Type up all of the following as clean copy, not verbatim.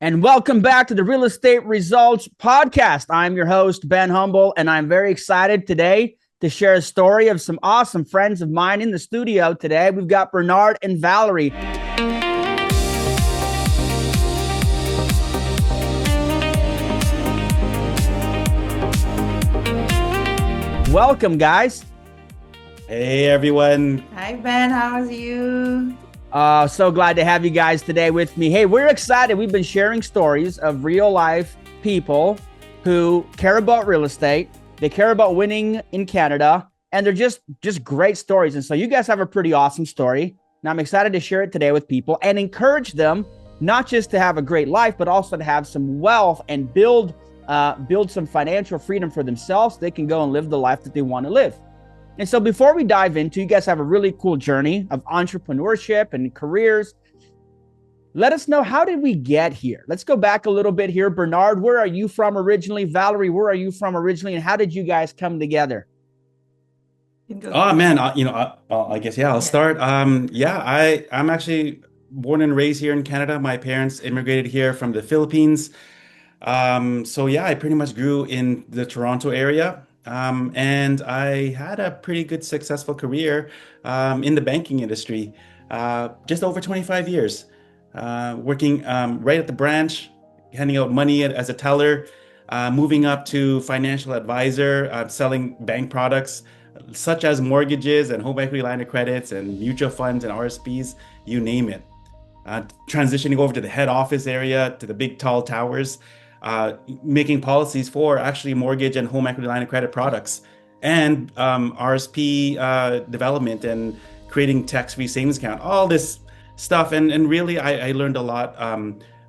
And welcome back to the Real Estate Results Podcast. I'm your host, Ben Humble, and I'm very excited today to share a story of some awesome friends of mine in the studio today. We've got Bernard and Valerie. Welcome, guys. Hey, everyone. Hi, Ben. How's you? So glad to have you guys today with me. Hey, we're excited. We've been sharing stories of real life people who care about real estate. They care about winning in Canada, and they're just great stories. And so you guys have a pretty awesome story. And I'm excited to share it today with people and encourage them not just to have a great life, but also to have some wealth and build some financial freedom for themselves. So they can go and live the life that they want to live. And so before we dive into, you guys have a really cool journey of entrepreneurship and careers. Let us know, how did we get here? Let's go back a little bit here. Bernard, where are you from originally? Valerie, where are you from originally? And how did you guys come together? Oh man, I guess I'll start. I'm actually born and raised here in Canada. My parents immigrated here from the Philippines. I pretty much grew in the Toronto area. And I had a pretty good successful career in the banking industry, just over 25 years, working right at the branch, handing out money as a teller, moving up to financial advisor, selling bank products such as mortgages and home equity line of credits and mutual funds and RSPs, you name it. Transitioning over to the head office area, to the big tall towers, making policies for actually mortgage and home equity line of credit products, and RSP development and creating tax-free savings account, all this stuff. And really, I learned a lot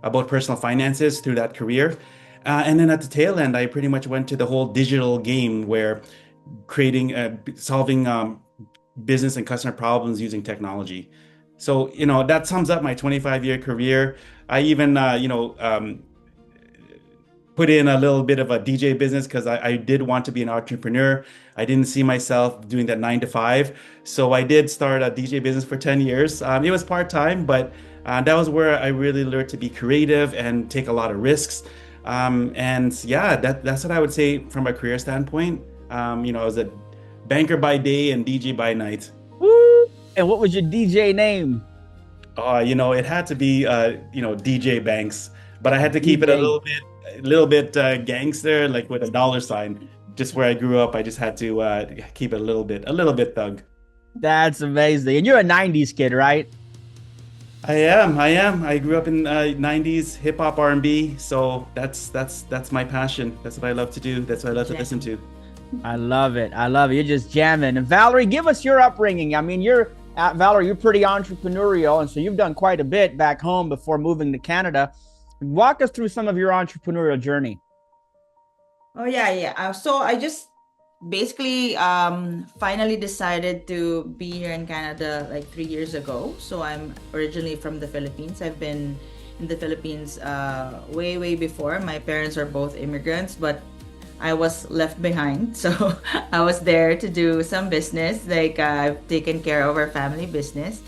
about personal finances through that career. And then at the tail end, I pretty much went to the whole digital game where solving business and customer problems using technology. So, that sums up my 25-year career. I even, put in a little bit of a DJ business because I did want to be an entrepreneur. I didn't see myself doing that 9 to 5. So I did start a DJ business for 10 years. It was part-time, but that was where I really learned to be creative and take a lot of risks. That's what I would say from a career standpoint. I was a banker by day and DJ by night. Woo! And what was your DJ name? It had to be, DJ Banks, but I had to keep it a little bit gangster, like with a dollar sign. Just where I grew up, I just had to keep it a little bit thug. That's amazing. And you're a 90s kid, right? I am. I grew up in 90s hip hop R&B, so that's my passion. That's what I love to do. That's what I love to listen to. I love it. You're just jamming. And Valerie, give us your upbringing. I mean, Valerie, you're pretty entrepreneurial, and so you've done quite a bit back home before moving to Canada. Walk us through some of your entrepreneurial journey. Oh, yeah. So I just basically finally decided to be here in Canada like 3 years ago. So I'm originally from the Philippines. I've been in the Philippines way before. My parents are both immigrants, but I was left behind. So I was there to do some business. Like I've taken care of our family business.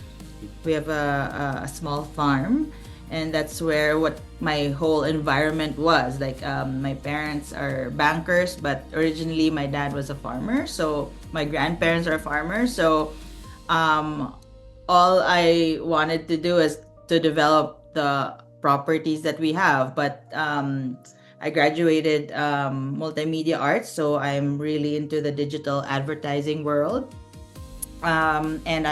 We have a small farm. And that's where what my whole environment was. Like my parents are bankers, but originally my dad was a farmer. So my grandparents are farmers. So all I wanted to do is to develop the properties that we have. But I graduated multimedia arts, so I'm really into the digital advertising world. And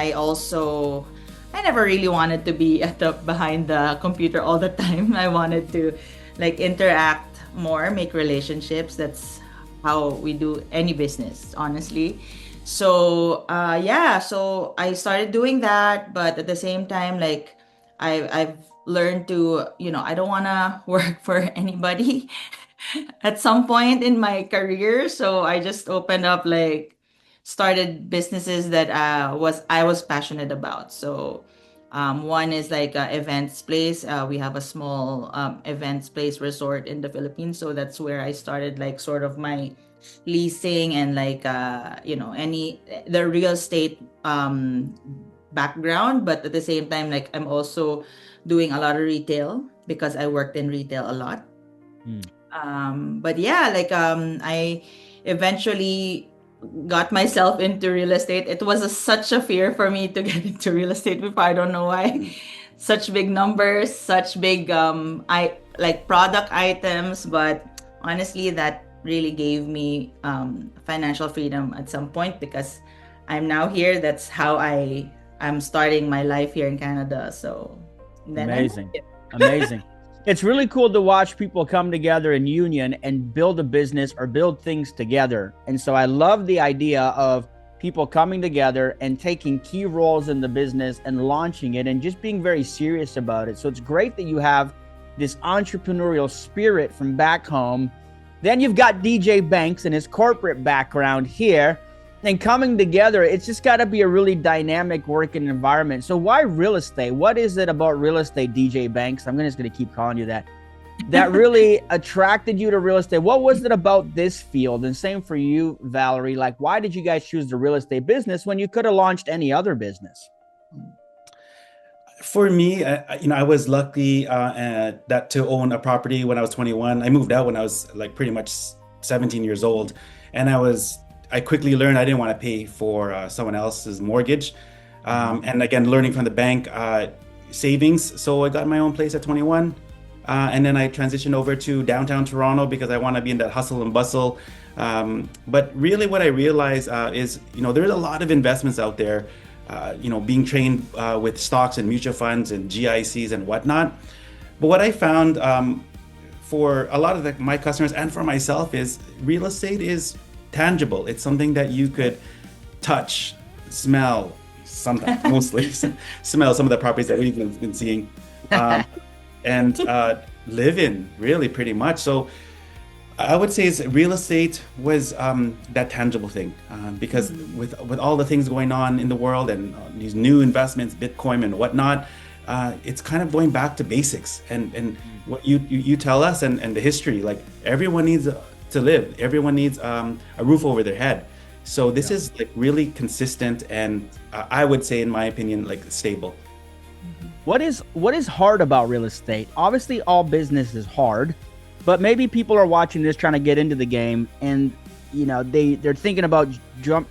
I never really wanted to be behind the computer all the time. I wanted to like interact more, make relationships. That's how we do any business, honestly. So so I started doing that, but at the same time, like I've learned to, I don't want to work for anybody at some point in my career. So I just opened up started businesses that I was passionate about. So one is like a events place. We have a small events place resort in the Philippines. So that's where I started like sort of my leasing and the real estate background, but at the same time, like I'm also doing a lot of retail because I worked in retail a lot. But yeah, like I eventually got myself into real estate. It was such a fear for me to get into real estate before. I don't know why. Such big numbers, such big I like product items, but honestly, that really gave me financial freedom at some point because I'm now here. That's how I'm starting my life here in Canada. So then Amazing. Amazing. It's really cool to watch people come together in union and build a business or build things together. And so I love the idea of people coming together and taking key roles in the business and launching it and just being very serious about it. So it's great that you have this entrepreneurial spirit from back home. Then you've got DJ Banks and his corporate background here. And coming together, it's just got to be a really dynamic working environment. So why real estate? What is it about real estate, DJ Banks? I'm just going to keep calling you that. That really attracted you to real estate. What was it about this field? And same for you, Valerie. Like, why did you guys choose the real estate business when you could have launched any other business? For me, I was lucky that to own a property when I was 21. I moved out when I was like pretty much 17 years old, and I quickly learned I didn't want to pay for someone else's mortgage. And again, learning from the bank savings. So I got my own place at 21. And then I transitioned over to downtown Toronto because I want to be in that hustle and bustle. But really what I realized is, there's a lot of investments out there, being trained with stocks and mutual funds and GICs and whatnot. But what I found for a lot of my customers and for myself is real estate is tangible. It's something that you could touch, smell, sometimes mostly smell some of the properties that we've been seeing, and live in, really, pretty much. So I would say real estate was that tangible thing, because with all the things going on in the world and these new investments, Bitcoin and whatnot, it's kind of going back to basics and what you tell us and the history. Like, everyone needs to live. Everyone needs a roof over their head. So this is like really consistent and I would say, in my opinion, like stable. What is hard about real estate? Obviously, all business is hard, but maybe people are watching this trying to get into the game and they're thinking about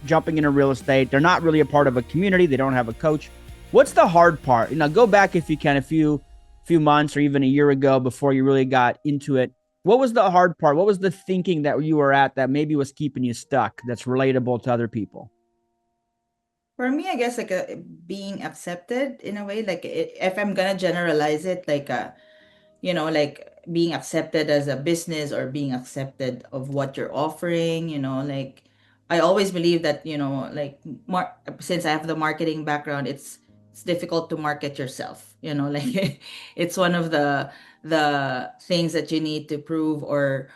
jumping into real estate. They're not really a part of a community. They don't have a coach. What's the hard part? Go back if you can a few months or even a year ago before you really got into it. What was the hard part? What was the thinking that you were at that maybe was keeping you stuck that's relatable to other people? For me, I guess like being accepted in a way, like if I'm gonna generalize it, like like being accepted as a business or being accepted of what you're offering, like I always believe that, like since I have the marketing background, it's difficult to market yourself, like it's one of the things that you need to prove or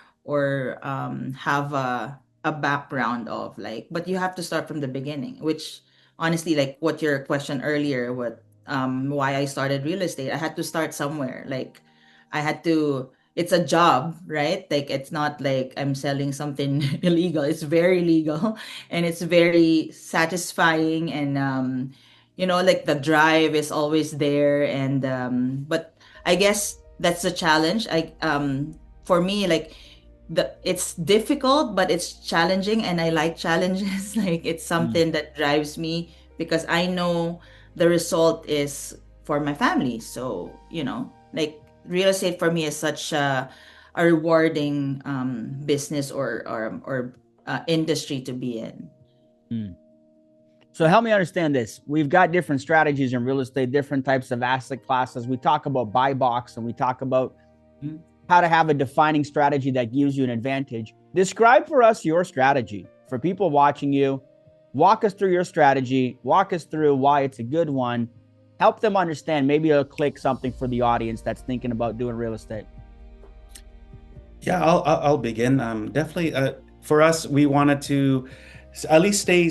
have a background of, like, but you have to start from the beginning, which honestly, like what your question earlier, why I started real estate, I had to start somewhere. Like it's a job, right? Like it's not like I'm selling something illegal. It's very legal and it's very satisfying and like the drive is always there and but I guess that's the challenge. For me, like it's difficult but it's challenging and I like challenges. Like it's something that drives me because I know the result is for my family. So like real estate for me is such a rewarding business or industry to be in. So help me understand this. We've got different strategies in real estate, different types of asset classes. We talk about buy box and we talk about how to have a defining strategy that gives you an advantage. Describe for us your strategy. For people watching you, walk us through your strategy, walk us through why it's a good one, help them understand. Maybe it'll click something for the audience that's thinking about doing real estate. Yeah, I'll begin. Definitely for us, we wanted to at least stay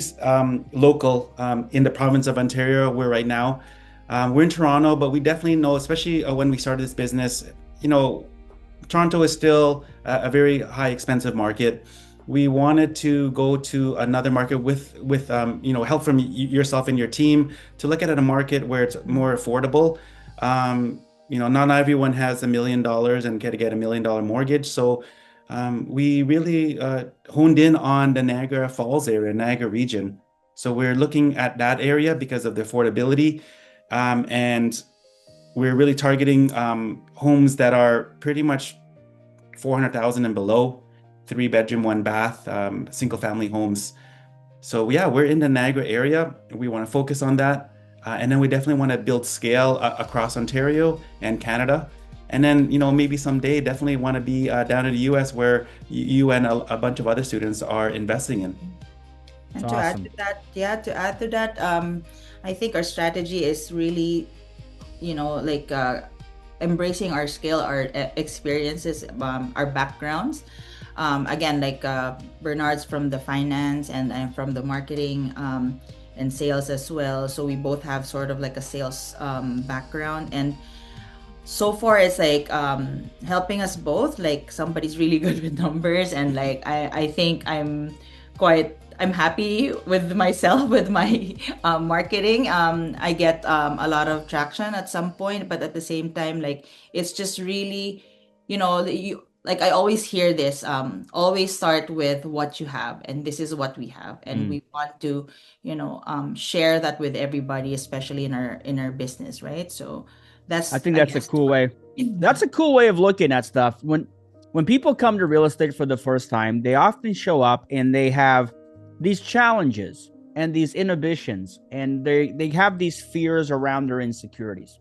local in the province of Ontario. We're right now. We're in Toronto, but we definitely know, especially when we started this business, Toronto is still a very high expensive market. we wanted to go to another market with help from yourself and your team to look at a market where it's more affordable. Not everyone has $1 million and can get $1 million mortgage. So we really honed in on the Niagara Falls area, Niagara region. So we're looking at that area because of the affordability, and we're really targeting homes that are pretty much 400,000 and below, 3 bedroom, 1 bath, single family homes. So yeah, we're in the Niagara area. We want to focus on that. And then we definitely want to build scale across Ontario and Canada. And then, maybe someday definitely want to be down in the US where you and a bunch of other students are investing in. And That's to add awesome. to that, I think our strategy is really, embracing our skill, our experiences, our backgrounds. Again, Bernard's from the finance and I'm from the marketing and sales as well. So we both have sort of like a sales background. And so far it's helping us both. Like somebody's really good with numbers, and I think I'm happy with myself with my marketing. I get a lot of traction at some point, but at the same time, it's just really, I always hear this, always start with what you have, and this is what we have, and we want to, share that with everybody, especially in our business, right? So I think that's a cool way. That's a cool way of looking at stuff. When people come to real estate for the first time, they often show up and they have these challenges and these inhibitions, and they have these fears around their insecurities.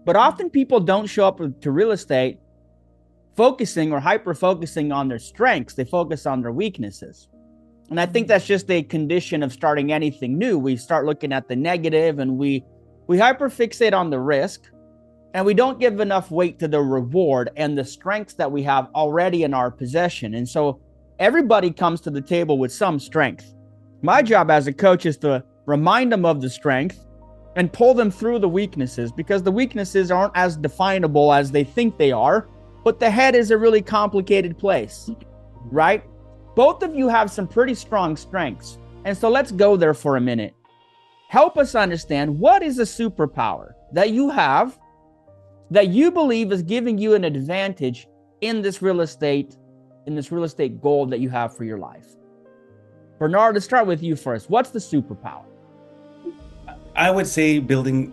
But often people don't show up to real estate focusing or hyper focusing on their strengths. They focus on their weaknesses. And I think that's just a condition of starting anything new. We start looking at the negative, and we hyper fixate on the risk, and we don't give enough weight to the reward and the strengths that we have already in our possession. And so everybody comes to the table with some strength. My job as a coach is to remind them of the strength and pull them through the weaknesses, because the weaknesses aren't as definable as they think they are, but the head is a really complicated place, right? Both of you have some pretty strong strengths. And so let's go there for a minute. Help us understand, what is a superpower that you have that you believe is giving you an advantage in this real estate goal that you have for your life? Bernard, let's start with you first. What's the superpower? I would say building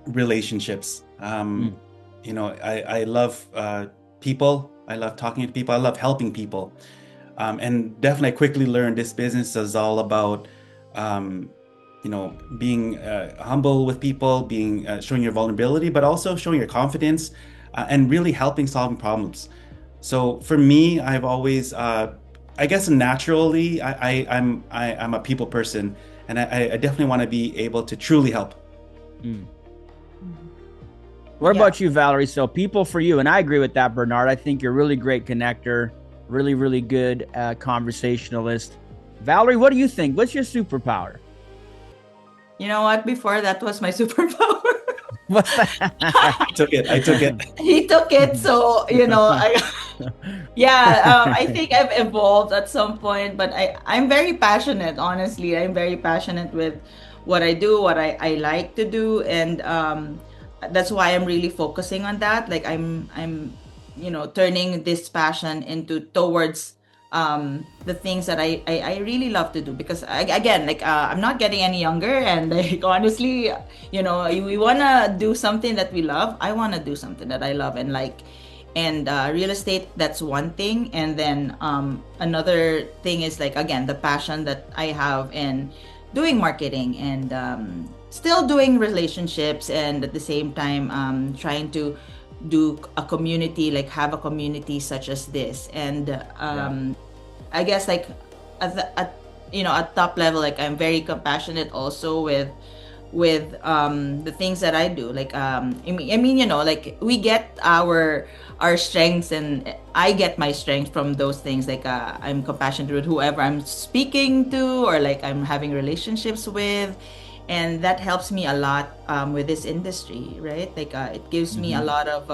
relationships. I love people. I love talking to people. I love helping people. And definitely I quickly learned this business is all about, being humble with people, showing your vulnerability, but also showing your confidence and really helping solving problems. So for me, I've always, I guess naturally, I'm a people person, and I definitely want to be able to truly help. What about you, Valerie? So people for you, and I agree with that, Bernard. I think you're a really great connector, really, really good conversationalist. Valerie, what do you think? What's your superpower? You know what? Before that was my superpower. What's that? I took it. He took it. So, I think I've evolved at some point, but I'm very passionate, honestly. I'm very passionate with what I do, what I like to do. And that's why I'm really focusing on that. Like I'm turning this passion towards the things that I really love to do, because I'm not getting any younger, and honestly, we want to do something that we love. I want to do something that I love and like, and real estate, that's one thing. And then another thing is the passion that I have in doing marketing and still doing relationships, and at the same time trying to do a community, have a community such as this. And I guess at top level, I'm very compassionate also with the things that I do. We get our strengths, and I get my strength from those things. I'm compassionate with whoever I'm speaking to, or I'm having relationships with. And that helps me a lot with this industry, right? It gives me a lot of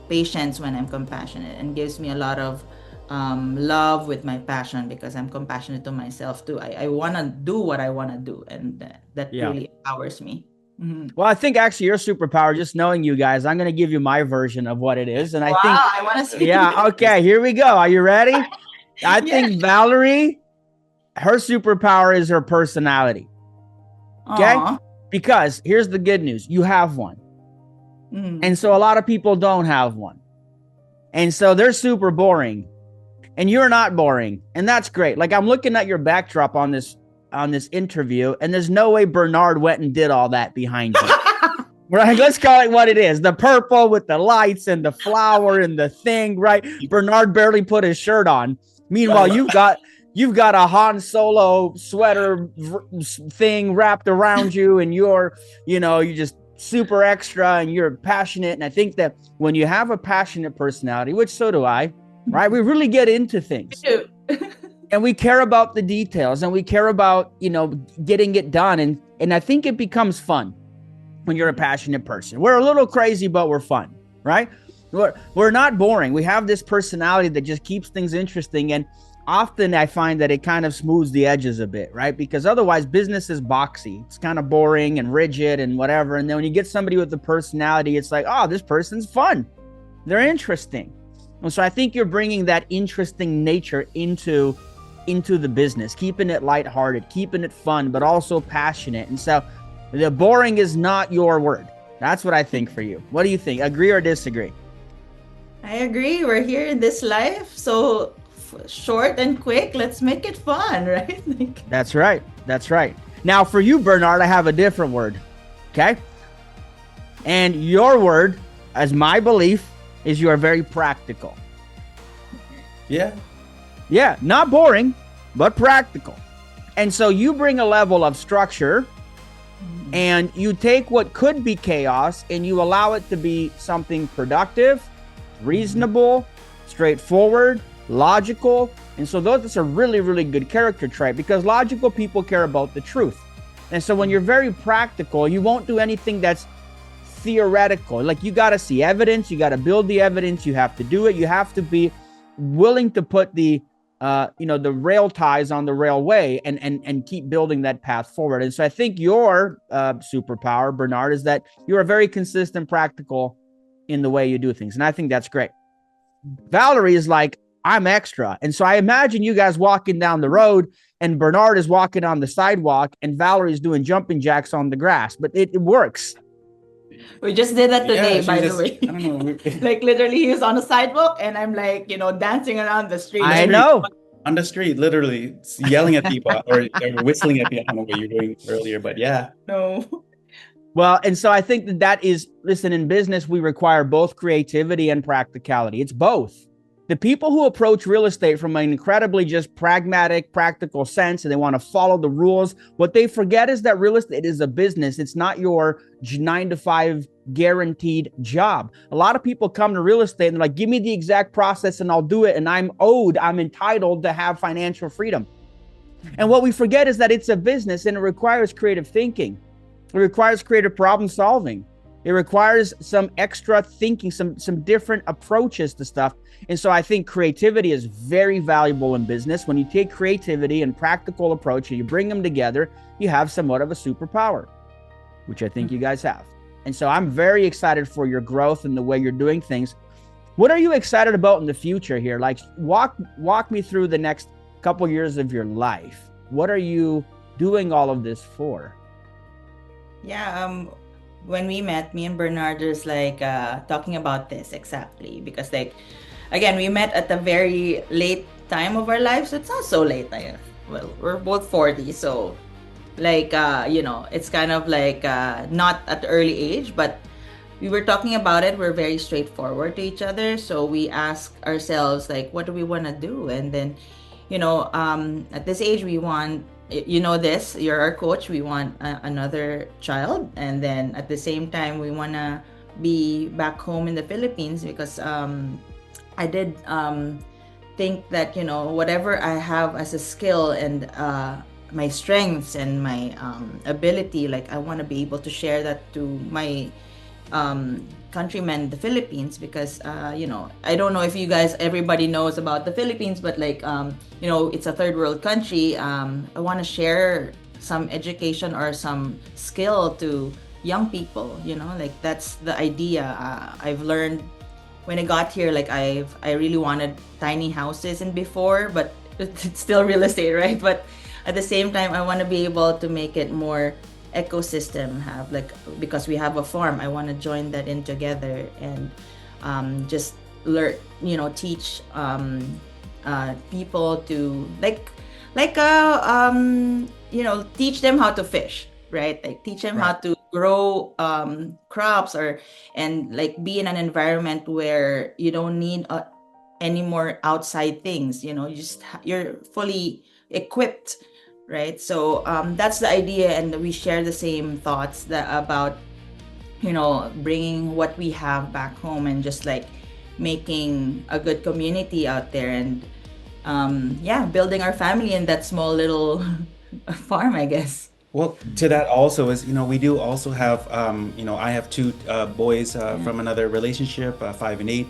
patience when I'm compassionate, and gives me a lot of love with my passion, because I'm compassionate to myself too. I want to do what I want to do, and that Yeah. really empowers me. Well, I think actually your superpower, just knowing you guys, I'm going to give you my version of what it is. And I Wow, think, I want to see. yeah, okay, here we go. Are you ready? I think Valerie, her superpower is her personality. Okay? Aw. Because here's the good news. You have one. And so a lot of people don't have one. And so they're super boring. And you're not boring. And that's great. Like, I'm looking at your backdrop on this interview, and there's no way Bernard went and did all that behind you. Right? Let's call it what it is. The purple with the lights and the flower and the thing, right? Bernard barely put his shirt on. Meanwhile, you've got a Han Solo sweater thing wrapped around you, and you're just super extra, and you're passionate. And I think that when you have a passionate personality, which so do I, right? We really get into things. And we care about the details, and we care about, getting it done. And I think it becomes fun when you're a passionate person. We're a little crazy, but we're fun, right? We're not boring. We have this personality that just keeps things interesting. And often I find that it kind of smooths the edges a bit, right? Because otherwise business is boxy. It's kind of boring and rigid and whatever. And then when you get somebody with the personality, it's like, oh, this person's fun. They're interesting. And so I think you're bringing that interesting nature into the business, keeping it lighthearted, keeping it fun, but also passionate. And so the boring is not your word. That's what I think for you. What do you think? Agree or disagree? I agree. We're here in this life, so short and quick. Let's make it fun, right? That's right. That's right. Now for you, Bernard, I have a different word. Okay. And your word, as my belief, is you are very practical. Yeah. Yeah, not boring, but practical. And so you bring a level of structure, and you take what could be chaos and you allow it to be something productive, reasonable, straightforward, logical. And so that's a really, really good character trait, because logical people care about the truth. And so when you're very practical, you won't do anything that's theoretical. Like, you got to see evidence, you got to build the evidence, you have to do it, you have to be willing to put the rail ties on the railway and keep building that path forward. And so I think your superpower, Bernard, is that you are very consistent, practical in the way you do things. And I think that's great. Valerie is like, I'm extra. And so I imagine you guys walking down the road, and Bernard is walking on the sidewalk, and Valerie's doing jumping jacks on the grass, but it works. We just did that today, Yeah, by she the way. I don't know. Like, literally, he was on the sidewalk, and I'm like, dancing around the street. I know. On the street, literally yelling at people or whistling at people. I don't know what you were doing earlier, but yeah. No. Well, and so I think that is, listen, in business, we require both creativity and practicality. It's both. The people who approach real estate from an incredibly just pragmatic, practical sense, and they want to follow the rules, what they forget is that real estate is a business. It's not your 9-to-5 guaranteed job. A lot of people come to real estate and they're like, give me the exact process and I'll do it. And I'm entitled to have financial freedom. And what we forget is that it's a business, and it requires creative thinking. It requires creative problem solving. It requires some extra thinking, some different approaches to stuff. And so I think creativity is very valuable in business. When you take creativity and practical approach and you bring them together, you have somewhat of a superpower, which I think you guys have. And so I'm very excited for your growth and the way you're doing things. What are you excited about in the future here? Like, walk me through the next couple years of your life. What are you doing all of this for? Yeah, when we met, me and Bernard was like talking about this exactly, because again, we met at a very late time of our lives. So it's not so late. Well, we're both 40, so it's kind of like not at the early age, but we were talking about it. We're very straightforward to each other. So we ask ourselves, like, what do we want to do? And then, at this age, we want, you're our coach. We want another child. And then at the same time, we want to be back home in the Philippines, because I did think that, whatever I have as a skill and my strengths and my ability, like, I want to be able to share that to my countrymen, the Philippines, because I don't know if everybody knows about the Philippines, but it's a third world country. I want to share some education or some skill to young people. That's the idea. I've learned when I got here, I really wanted tiny houses and before, but it's still real estate, right? But at the same time, I want to be able to make it more ecosystem, because we have a farm. I want to join that in together and just learn, teach people to teach them how to fish, right? Like teach them how to grow crops and be in an environment where you don't need any more outside things. You're fully equipped, right? So that's the idea, and we share the same thoughts about bringing what we have back home and just making a good community out there, and building our family in that small little farm, I guess. Well, to that also is, we do also have, I have two boys from another relationship, 5 and 8.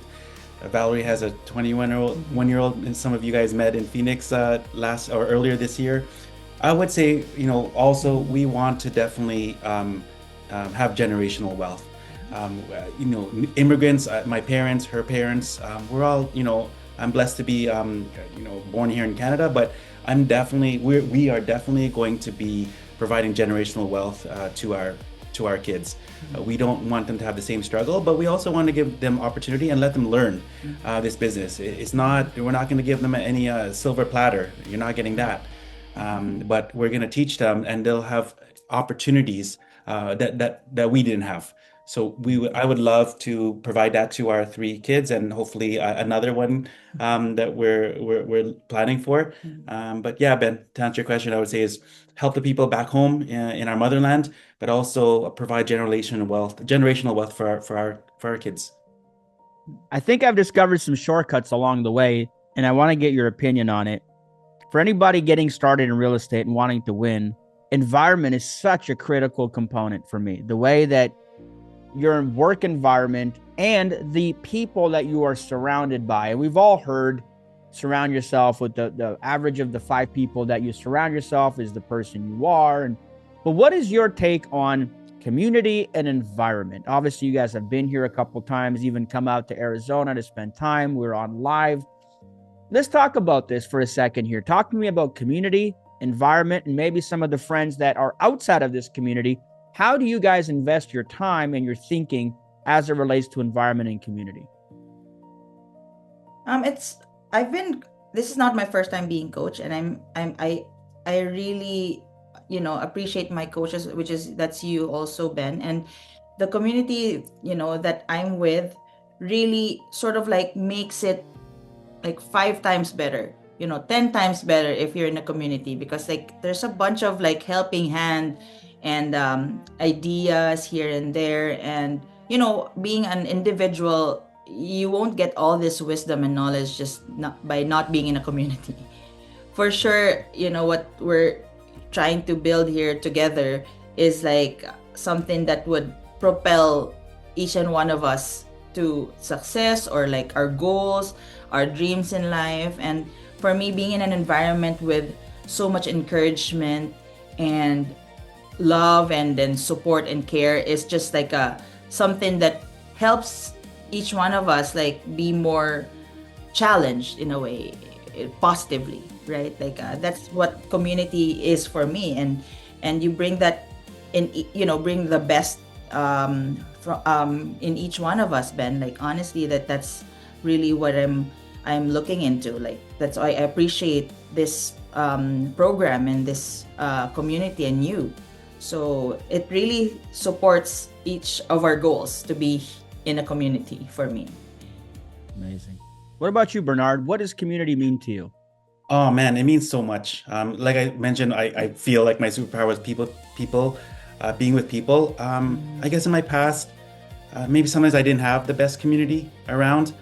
Valerie has a 21-year-old, and some of you guys met in Phoenix earlier this year. I would say, also we want to definitely have generational wealth. Immigrants, my parents, her parents, we're all, I'm blessed to be, born here in Canada, but we are definitely going to be providing generational wealth to our kids. We don't want them to have the same struggle, but we also want to give them opportunity and let them learn this business. We're not going to give them any silver platter. You're not getting that. But we're going to teach them, and they'll have opportunities that we didn't have. So I would love to provide that to our 3 kids, and hopefully another one that we're planning for. But yeah, Ben, to answer your question, I would say is help the people back home in our motherland, but also provide generational wealth for our kids. I think I've discovered some shortcuts along the way, and I want to get your opinion on it. For anybody getting started in real estate and wanting to win, environment is such a critical component for me. The way that your work environment and the people that you are surrounded by. And we've all heard, surround yourself with the average of the 5 people that you surround yourself is the person you are. But what is your take on community and environment? Obviously, you guys have been here a couple times, even come out to Arizona to spend time. We're on live. Let's talk about this for a second here. Talk to me about community, environment, and maybe some of the friends that are outside of this community. How do you guys invest your time and your thinking as it relates to environment and community? This is not my first time being coach, and I really, appreciate my coaches, that's you also, Ben, and the community, that I'm with really sort of makes it 5 times better, 10 times better if you're in a community, because there's a bunch of helping hand and ideas here and there, and being an individual, you won't get all this wisdom and knowledge just by not being in a community. For sure, what we're trying to build here together is something that would propel each and one of us to success, or our goals, our dreams in life. And for me, being in an environment with so much encouragement and love and then support and care is just something that helps each one of us be more challenged in a way, positively, right? That's what community is for me, and you bring that in, bring the best in each one of us, Ben. Honestly, that's really what I'm looking into. That's why I appreciate this program and this community and you. So it really supports each of our goals to be in a community for me. Amazing. What about you, Bernard? What does community mean to you? Oh man, it means so much. Like I mentioned, I feel like my superpower is people, being with people. I guess in my past, maybe sometimes I didn't have the best community around.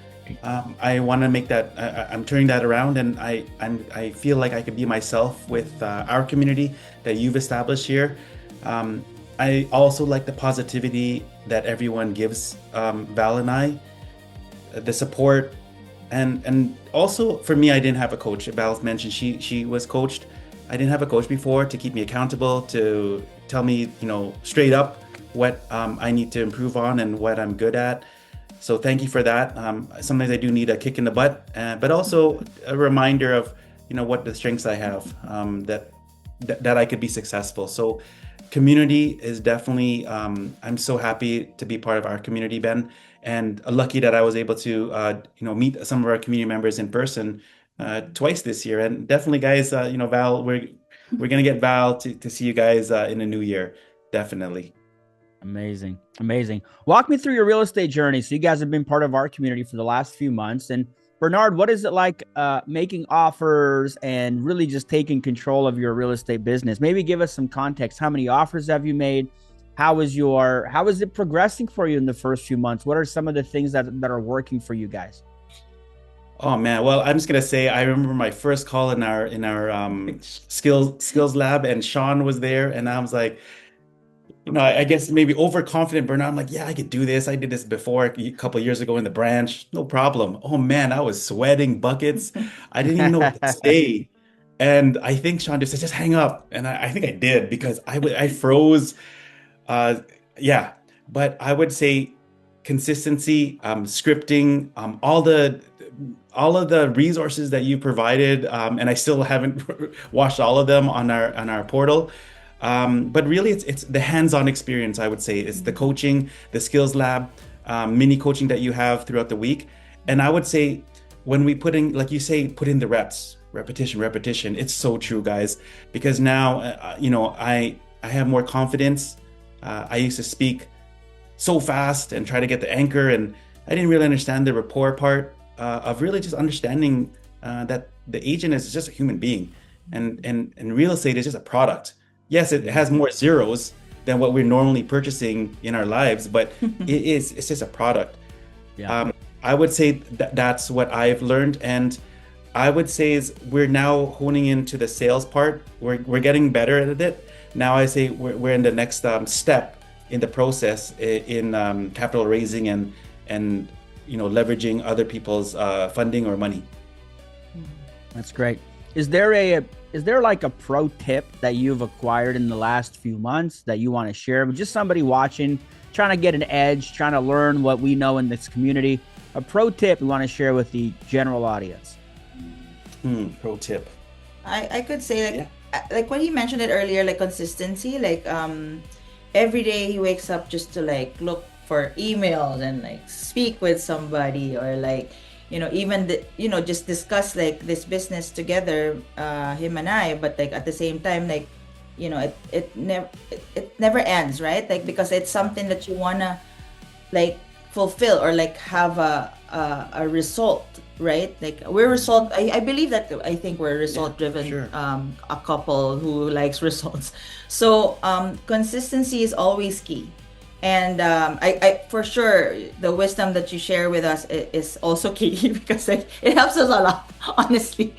I want to make that. I'm turning that around, and I feel like I could be myself with our community that you've established here. I also like the positivity that everyone gives Val and I, the support, and also for me, I didn't have a coach. Val mentioned she was coached. I didn't have a coach before to keep me accountable, to tell me, straight up what I need to improve on and what I'm good at. So thank you for that. Sometimes I do need a kick in the butt, but also a reminder of, what the strengths I have, that I could be successful. So community is definitely, I'm so happy to be part of our community, Ben, and lucky that I was able to, meet some of our community members in person twice this year. And definitely, guys, Val, we're gonna get Val to see you guys in the new year. Definitely. Amazing. Amazing. Walk me through your real estate journey. So you guys have been part of our community for the last few months. And Bernard, what is it like making offers and really just taking control of your real estate business? Maybe give us some context. How many offers have you made? How is it progressing for you in the first few months? What are some of the things that are working for you guys? Oh man, well, I'm just gonna say I remember my first call in our skills lab, and Sean was there, and I was like, I guess maybe overconfident Bernard. I'm like, yeah, I could do this. I did this before a couple of years ago in the branch, no problem. Oh man, I was sweating buckets. I didn't even know what to say, and I think Sean just said, just hang up, and I think I did because I froze. Uh, yeah, but I would say consistency, scripting, all of the resources that you provided, and I still haven't watched all of them on our portal. But really, it's the hands-on experience. I would say it's the coaching, the skills lab, mini coaching that you have throughout the week. And I would say when we put in, like you say, put in the reps, repetition, repetition. It's so true, guys, because now I have more confidence. I used to speak so fast and try to get the anchor, and I didn't really understand the rapport part of really just understanding that the agent is just a human being, and real estate is just a product. Yes, it has more zeros than what we're normally purchasing in our lives, but it's just a product. Yeah. I would say that's what I've learned, and I would say is we're now honing into the sales part. We're getting better at it. Now I say we're in the next step in the process in capital raising and leveraging other people's funding or money. That's great. Is there like a pro tip that you've acquired in the last few months that you want to share with just somebody watching, trying to get an edge, trying to learn what we know in this community? A pro tip you want to share with the general audience? Pro tip. I could say like when you mentioned it earlier, like consistency, like every day he wakes up just to like look for emails and like speak with somebody, or like even just discuss like this business together, him and I. But like at the same time, like it never ends, right? Like because it's something that you wanna like fulfill or like have a result, right? Like we're result. I believe that I think we're result driven. Sure. A couple who likes results. So consistency is always key. And I for sure the wisdom that you share with us is also key because it helps us a lot, honestly.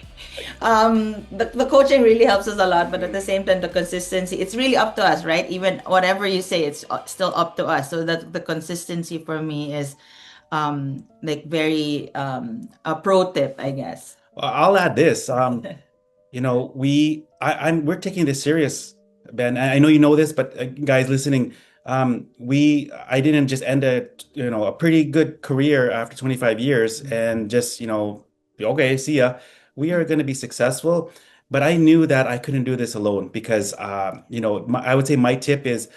The coaching really helps us a lot, but at the same time, the consistency, it's really up to us, right? Even whatever you say, it's still up to us. So that the consistency for me is like very a pro tip, I guess. I'll add this. We're taking this serious, Ben. I know you know this, but guys listening, I didn't just end a pretty good career after 25 years and just okay, see ya. We are going to be successful, but I knew that I couldn't do this alone because I would say my tip is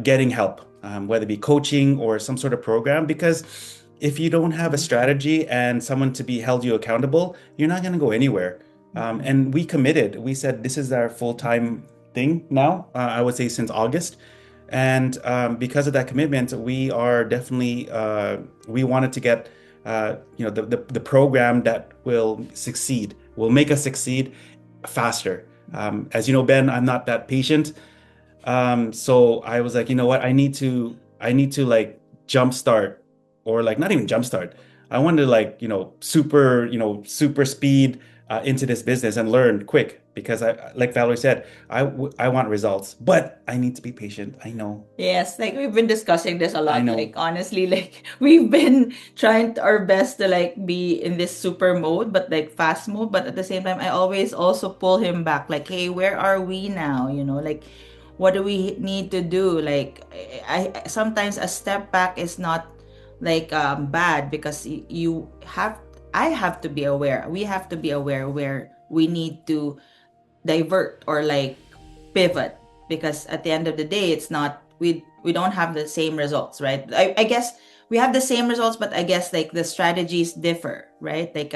getting help, whether it be coaching or some sort of program, because if you don't have a strategy and someone to be held you accountable, you're not going to go anywhere. And we committed. We said this is our full-time thing now. I would say since August. And because of that commitment, we are definitely we wanted to get the program that will make us succeed faster. As you know, Ben, I'm not that patient. So I was like, you know what, I need to like jumpstart, or like not even jumpstart. I wanted to like super speed into this business and learn quick. because like Valerie said, I want results, but I need to be patient. I know. Yes, like we've been discussing this a I lot. know. Like honestly, like we've been trying our best to like be in this super mode, but like fast mode. But at the same time, I always also pull him back. Like, hey, where are we now? You know, like what do we need to do? Like I sometimes a step back is not like bad because you have I have to be aware. We have to be aware where we need to divert or like pivot, because at the end of the day it's not we don't have the same results, right? I guess we have the same results, but I guess like the strategies differ, right? Like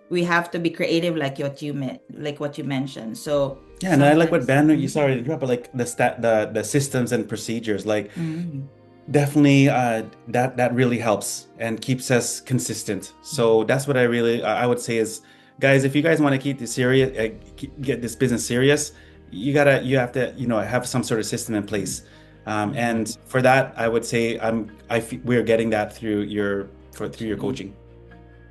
we have to be creative, like what you mentioned. So Yeah, and I like what sometimes Banner, you sorry to interrupt, but like the systems and procedures, like Mhm. definitely that really helps and keeps us consistent. So that's what I would say is, guys, if you guys want to keep this serious, get this business serious, you have to have some sort of system in place. And for that, I would say we're getting that through your coaching.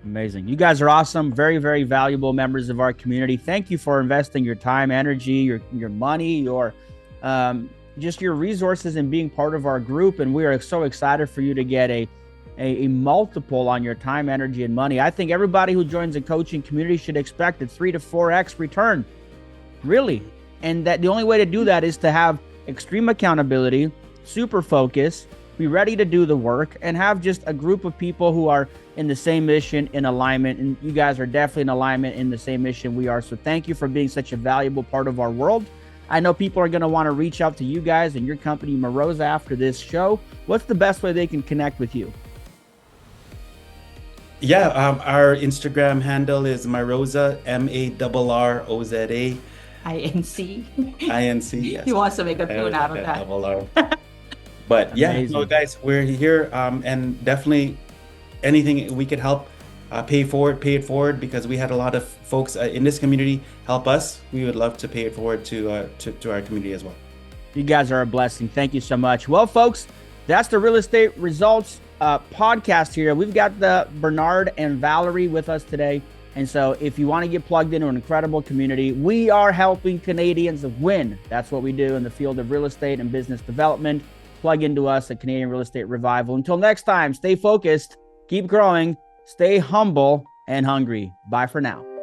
Amazing. You guys are awesome. Very, very valuable members of our community. Thank you for investing your time, energy, your money, your just your resources and being part of our group. And we are so excited for you to get a multiple on your time, energy, and money. I think everybody who joins the coaching community should expect a 3 to 4x return. Really. And that the only way to do that is to have extreme accountability, super focus, be ready to do the work, and have just a group of people who are in the same mission, in alignment. And you guys are definitely in alignment in the same mission we are. So thank you for being such a valuable part of our world. I know people are going to want to reach out to you guys and your company, Maroza, after this show. What's the best way they can connect with you? Yeah, our Instagram handle is Maroza, MARROZA. INC. INC, yes. He wants to make a tune out of that. Double R. But yeah, Amazing. no, guys, we're here, and definitely anything we could help, pay it forward, because we had a lot of folks in this community help us. We would love to pay it forward to our community as well. You guys are a blessing. Thank you so much. Well, folks, that's the Real Estate Results podcast here. We've got the Bernard and Valerie with us today. And so if you want to get plugged into an incredible community, we are helping Canadians win. That's what we do in the field of real estate and business development. Plug into us at Canadian Real Estate Revival. Until next time, stay focused, keep growing, stay humble and hungry. Bye for now.